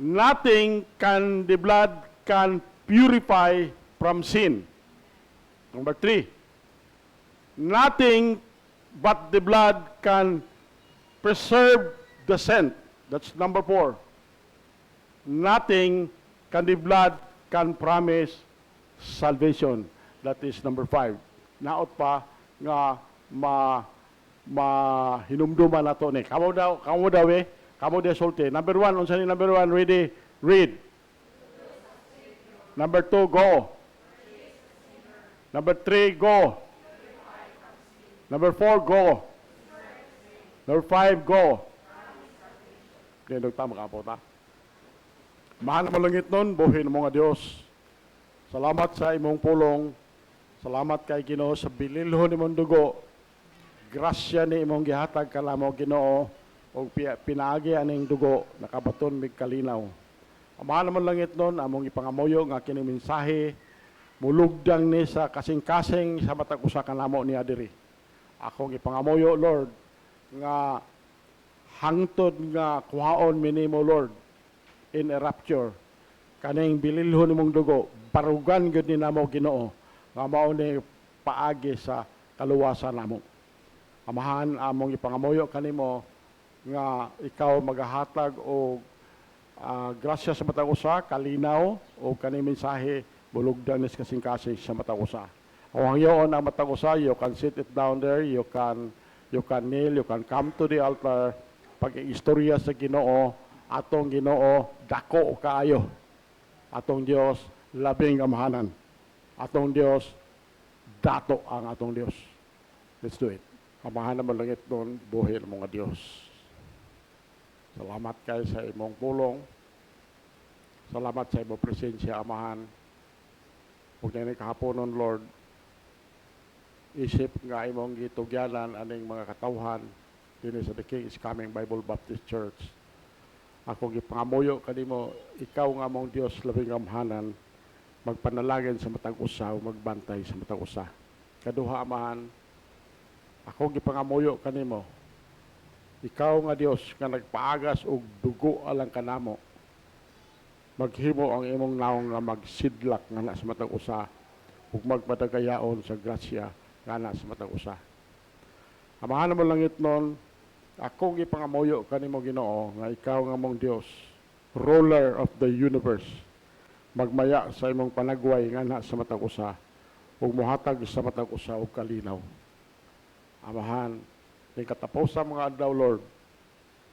Nothing can the blood can purify from sin. Number 3. Nothing but the blood can preserve the saint. That's number 4. Nothing can the blood can promise salvation. That is number 5. Naot pa nga hinumduman nato ni. Kamo daw kamo daw sulti. Number 1, unsa ni number 1? Ready? Read. Number 2, go. Number 3, go. Number 4, go. Number 5, go. Kaya tama ka po ta. Mahal na malangit nun, buhin mo nga Diyos. Salamat sa imong pulong. Salamat kay Ginoo sa bililhon imong dugo. Grasya ni imong gihatag kalamo Ginoo o pinaagi aning dugo nakabaton mig kalinaw. Amahan naman langit nun, among ipangamuyo nga kini mensahe mulugdang ni sa kasing-kasing sa matag usa kanamo ni adiri. Akong ipangamuyo Lord nga hangtod nga kuhaon minimo Lord in a rapture kaning bililhon imong dugo barugan gyud ni namo Ginoo nga mao ni paagi sa kaluwasan namo. Amahan among ipangamuyo kanimo nga ikaw magahatag og grasya sa matag usa, kalinaw o kaning mensahe bulugdan ni kasing-kasing sa matag usa. O hangyoon ang matag usa, you can sit it down there, you can kneel, you can come to the altar. Pag-istorya sa Ginoo, atong Ginoo dako kaayo. Atong Dios labing amahanan. Atong Dios dato ang atong Dios. Let's do it. Amahan naman langit doon, buhay ng mga Diyos. Salamat kayo sa imong pulong. Salamat sa imong presensya, Amahan. Huwag na kahaponon, Lord. Isip nga imong gitugyanan aning mga katawhan din sa The King is Coming Bible Baptist Church. Ako gipangamuyo kanimo, ikaw nga mong Dios labing amahanan, magpanalangin sa matag usa o magbantay sa matag usa. Kaduha, Amahan, ako gipangamuyo kanimo, ikaw nga Dios nga nagpaagas og dugo alang kanamo, maghimo ang imong naong nga magsidlak nga na sa matag usa ug magpadagayaon sa grasya nga na sa matag usa. Amahan mo langit nun, ako gipangamuyo kanimo Ginoo nga ikaw nga mong Dios, ruler of the universe, magmaya sa imong panagway nga na sa matag usa ug mohatag sa matag usa og kalinaw. Amahan, ning katapusan mga adlaw Lord,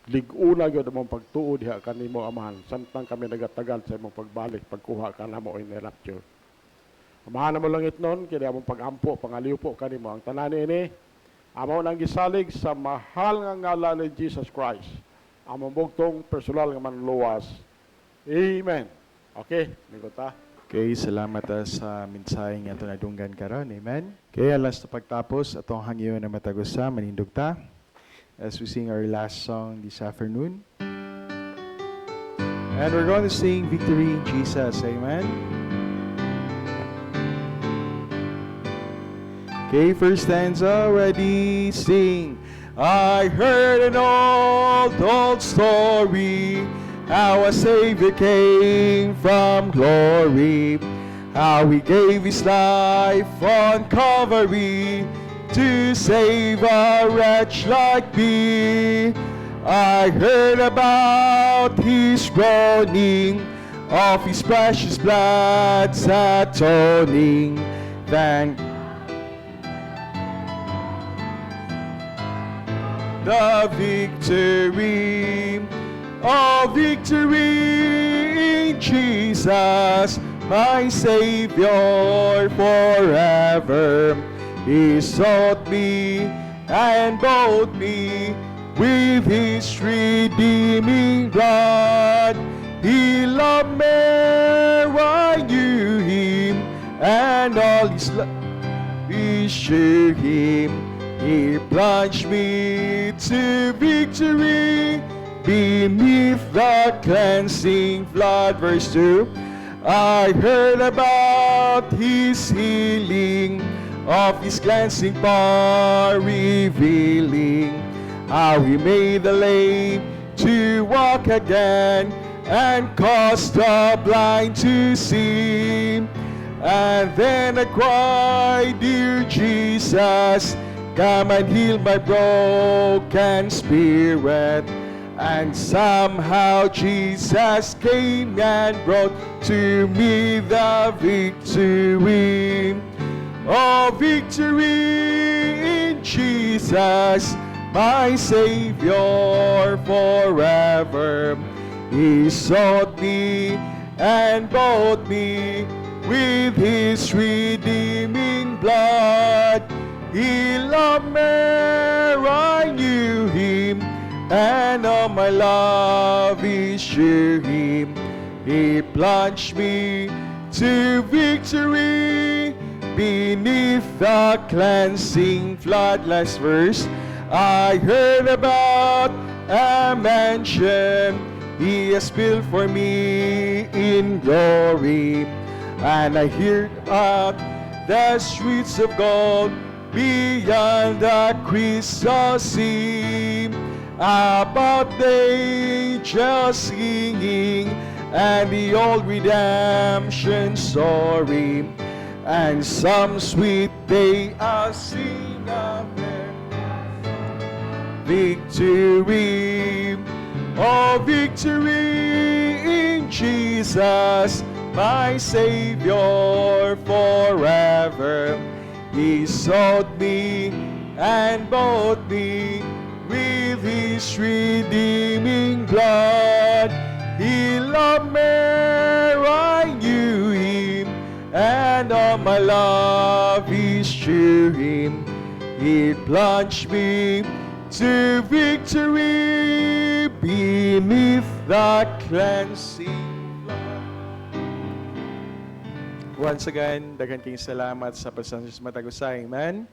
lig-una gyud among pagtuo diha kanimo Amahan, samtang kami nagatagal sa imong pagbalik pagkuha kanamo in rapture. Amahan mo langit nun, kaya among pagampo pangaliw po kanimo ang tanan ini amaw nang gisalig sa mahal nga ngalan ni Jesus Christ, among bugtong personal nga manluwas. Amen. Okay, niguta. Okay, salamat sa mensahe nga ito na dunggan karon. Amen. Okay, alas na pagtapos, atong hangyo na matagusa, manindog ta. As we sing our last song this afternoon. And we're going to sing Victory in Jesus. Amen. Okay, first stanza, ready, sing. I heard an old story, how a Savior came from glory, how He gave His life on Calvary to save a wretch like me. I heard about His groaning, of His precious blood's atoning. Thank the victory. Oh, victory in Jesus, my Savior forever. He sought me and bought me with His redeeming blood. He loved me, I knew Him, and all His love is to Him. He plunged me to victory beneath the cleansing flood. Verse 2, I heard about His healing, of His cleansing power revealing, how He made the lame to walk again, and caused the blind to see. And then I cried, dear Jesus, come and heal my broken spirit. And somehow Jesus came and brought to me the victory. Oh, victory in Jesus, my Savior forever. He sought me and bought me with His redeeming blood. He loved me, I knew Him, and all my love is to Him. He plunged me to victory beneath the cleansing flood. Last verse. I heard about a mansion He has built for me in glory, and I heard about the streets of gold beyond the crystal sea, about the angels singing and the old redemption story, and some sweet day I'll sing of their victory. Oh, victory in Jesus, my Savior forever. He sought me and bought me with His redeeming blood. He loved me, I knew Him, and all my love is to Him. He plunged me to victory beneath the cleansing flood. Once again, daghan kayong salamat sa pagsasama sa matagusay. Amen.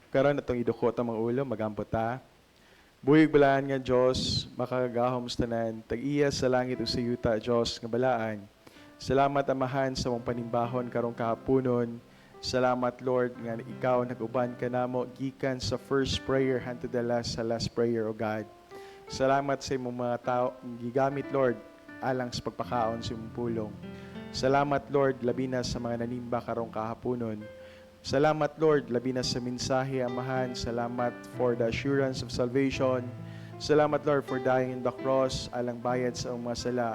Karon atong idukot ang mga ulo, magampot ta. Buhig balaan nga Diyos, makagahom sa tanan, tag-iya sa langit o sa yuta, Diyos, nga balaan. Salamat amahan sa mong panimbahon karong kahaponon. Salamat Lord nga ikaw nag-uban ka namo gikan sa first prayer hangtod sa last prayer, O God. Salamat sa imong mga tao gigamit Lord alang sa pagpakaon sa imong pulong. Salamat Lord labi na sa mga nanimba karong kahaponon. Salamat Lord labi na sa mensahe amahan. Salamat for the assurance of salvation. Salamat Lord for dying in the cross alang bayad sa among mga sala.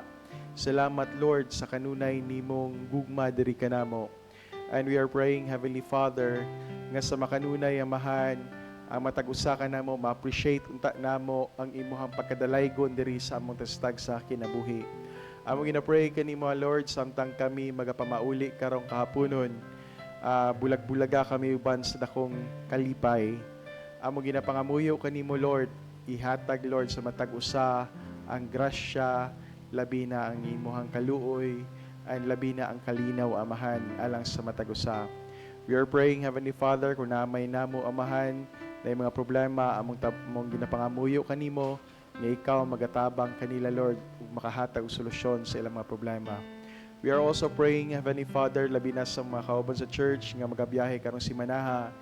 Salamat Lord sa kanunay nimong gugma diri kanamo. And we are praying, Heavenly Father, nga sa makanunay amahan, ang matag-usa ka namo, ma-appreciate unta namo ang imuhang pagkadalaygon diri sa among tastag sa kinabuhi. Amo gina-pray kanimo Lord, samtang kami magapamauli karong kahaponon, bulag-bulaga kami uban sa dakong kalipay. Amo ginapangamuyo kanimo Lord, ihatag Lord sa matag-usa ang grasya, labi na ang imuhang kaluoy, and labi na ang kalinaw amahan alang sa matag-usa. We are praying, Heavenly Father, kung namay namo amahan na mga problema among ginapangamuyo kanimo, nga ikaw magatabang kanila Lord ug makahatag og solusyon sa ilang mga problema. We are also praying, Heavenly Father, labi na sa mga kauban sa church nga magabiyahe karong simanaha.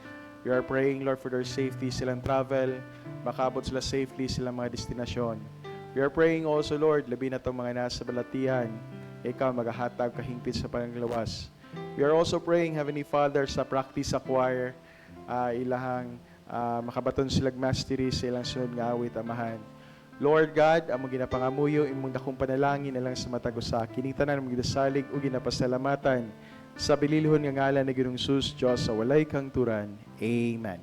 We are praying, Lord, for their safety silang travel, makaabot sila safely silang mga destinasyon. We are praying also, Lord, labi na itong mga nasa balatian, ikaw magahatag kahingpit sa panglawas. We are also praying, Heavenly Father, sa practice sa choir, ilahang makabaton silag mastery sa ilang sunod nga awit amahan. Lord God, among ginapangamuyo, imong dakong panalangin alang sa matag-usa. Kinitanan mong gidasalig o ginapasalamatan sa bililhon nga ngalan na Ginoong Hesus, Diyos sa walay kang turan. Amen.